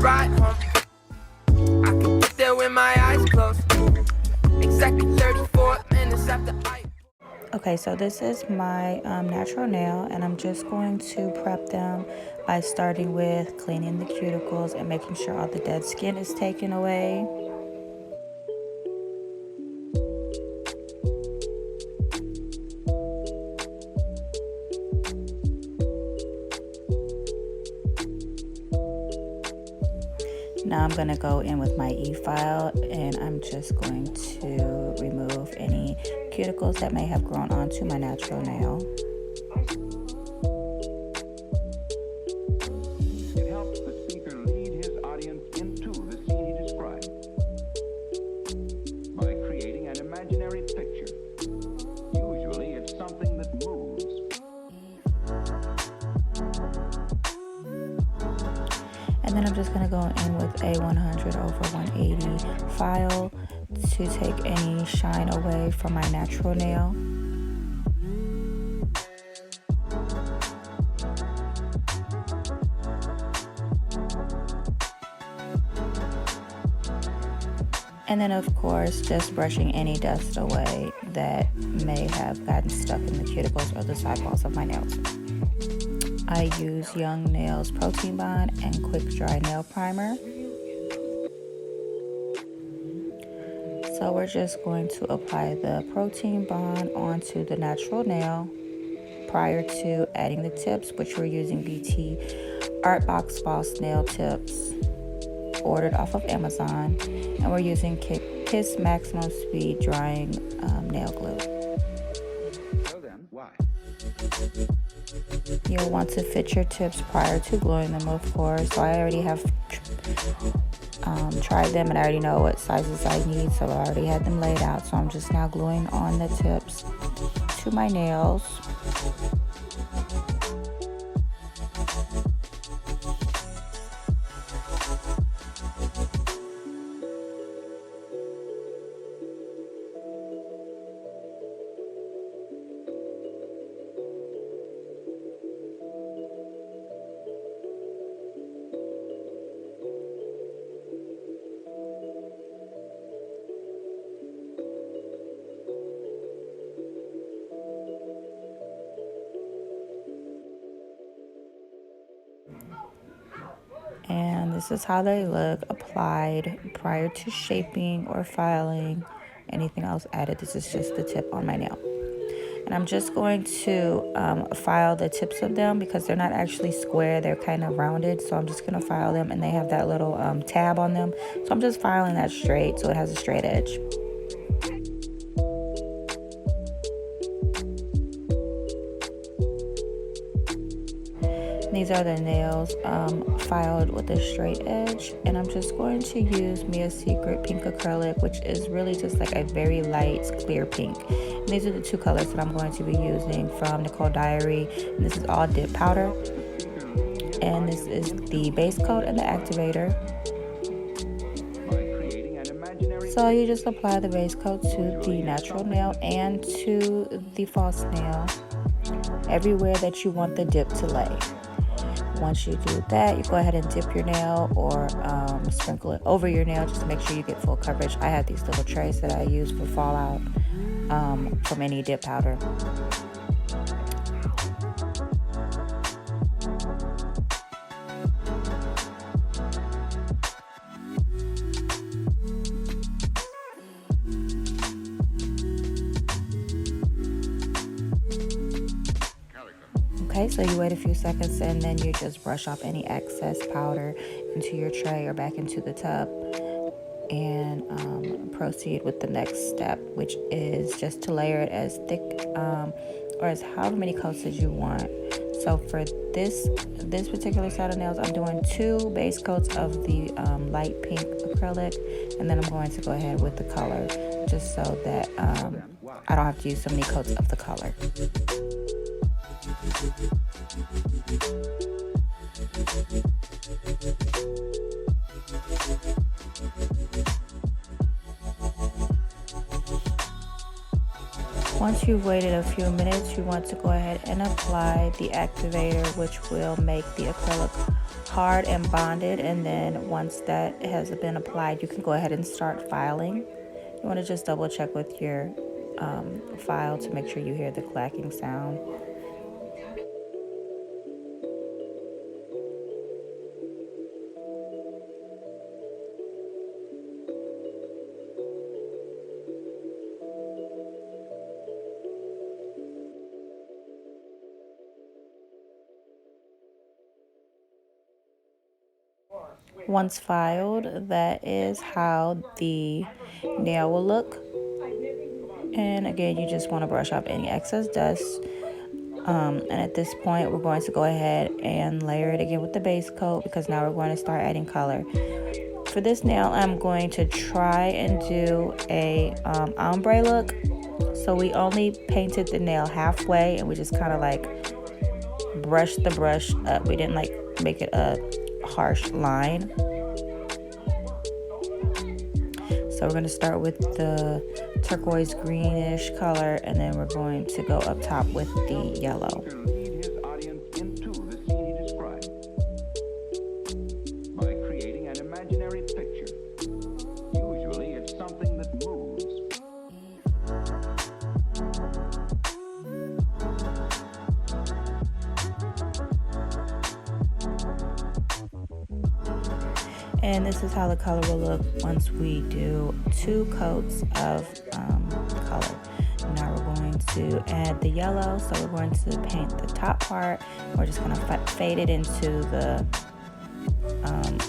ride home. I can get there with my eyes closed. Exactly 34 minutes after I... Okay, so this is my natural nail, and I'm just going to prep them by starting with cleaning the cuticles and making sure all the dead skin is taken away. Now I'm going to go in with my e-file, and I'm just going to remove any cuticles that may have grown onto my natural nail. It helps the speaker lead his audience into the scene he describes by creating an imaginary picture. Usually it's something that moves. And then I'm just going to go in with a 100/180 file to take any shine away from my natural nail. And then of course just brushing any dust away that may have gotten stuck in the cuticles or the sidewalls of my nails. I use Young Nails Protein Bond and Quick Dry Nail Primer. So we're just going to apply the protein bond onto the natural nail prior to adding the tips, which we're using BT Art Box Boss nail tips ordered off of Amazon, and we're using Kiss Maximum Speed Drying Nail Glue. So then, why? You'll want to fit your tips prior to gluing them, of course. So I already have tried them, and I already know what sizes I need, so I already had them laid out. So I'm just now gluing on the tips to my nails. And this is how they look applied prior to shaping or filing anything else added. This is just the tip on my nail. And I'm just going to file the tips of them because they're not actually square, they're kind of rounded. So I'm just going to file them, and they have that little tab on them. So I'm just filing that straight so it has a straight edge. These are the nails filed with a straight edge, and I'm just going to use Mia's Secret Pink Acrylic, which is really just like a very light clear pink. And these are the two colors that I'm going to be using from Nicole Diary, and this is all dip powder, and this is the base coat and the activator. So you just apply the base coat to the natural nail and to the false nail everywhere that you want the dip to lay. Once you do that, you go ahead and dip your nail or sprinkle it over your nail just to make sure you get full coverage. I have these little trays that I use for fallout from any dip powder. Okay, so you wait a few seconds and then you just brush off any excess powder into your tray or back into the tub, and proceed with the next step, which is just to layer it as thick or as however many coats as you want. So for this particular set of nails, I'm doing 2 base coats of the light pink acrylic, and then I'm going to go ahead with the color just so that I don't have to use so many coats of the color. Once you've waited a few minutes, you want to go ahead and apply the activator, which will make the acrylic hard and bonded, and then once that has been applied, you can go ahead and start filing. You want to just double check with your file to make sure you hear the clacking sound. Once filed, that is how the nail will look. And again, you just want to brush off any excess dust. And at this point, we're going to go ahead and layer it again with the base coat, because now we're going to start adding color. For this nail, I'm going to try and do a ombre look. So we only painted the nail halfway, and we just kind of like brushed the brush up. We didn't like make it a harsh line. So we're going to start with the turquoise greenish color, and then we're going to go up top with the yellow. To lead his audience into the scene he described by creating an imaginary picture. Usually it's something that moves. And this is how the color will look once we do 2 coats of color. Now we're going to add the yellow. So we're going to paint the top part. We're just going to fade it into the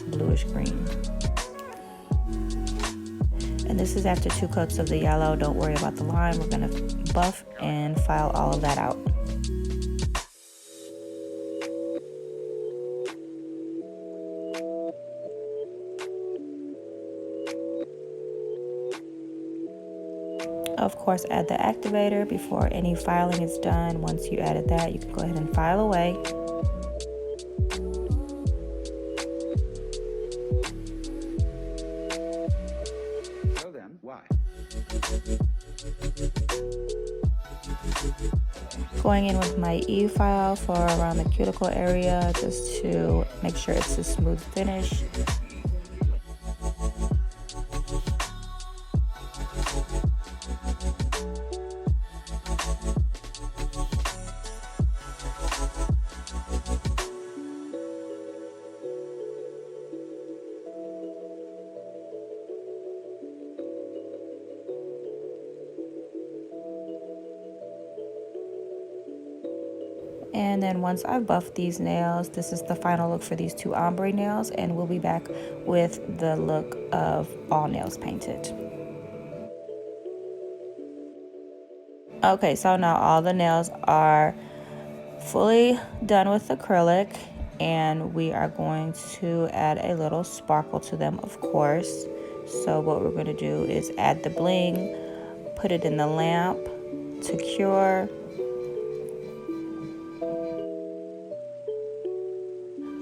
bluish green. And this is after 2 coats of the yellow. Don't worry about the line. We're going to buff and file all of that out. Of course, add the activator before any filing is done. Once you added that, you can go ahead and file away. So then, why? Going in with my E-file for around the cuticle area, just to make sure it's a smooth finish. And then once I've buffed these nails, this is the final look for these 2 ombre nails, and we'll be back with the look of all nails painted. Okay, so now all the nails are fully done with acrylic, and we are going to add a little sparkle to them, of course. So what we're going to do is add the bling, put it in the lamp to cure.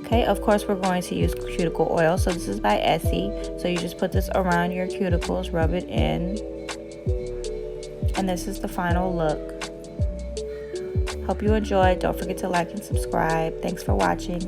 Okay, of course we're going to use cuticle oil. So this is by Essie. So you just put this around your cuticles, rub it in. And this is the final look. Hope you enjoyed. Don't forget to like and subscribe. Thanks for watching.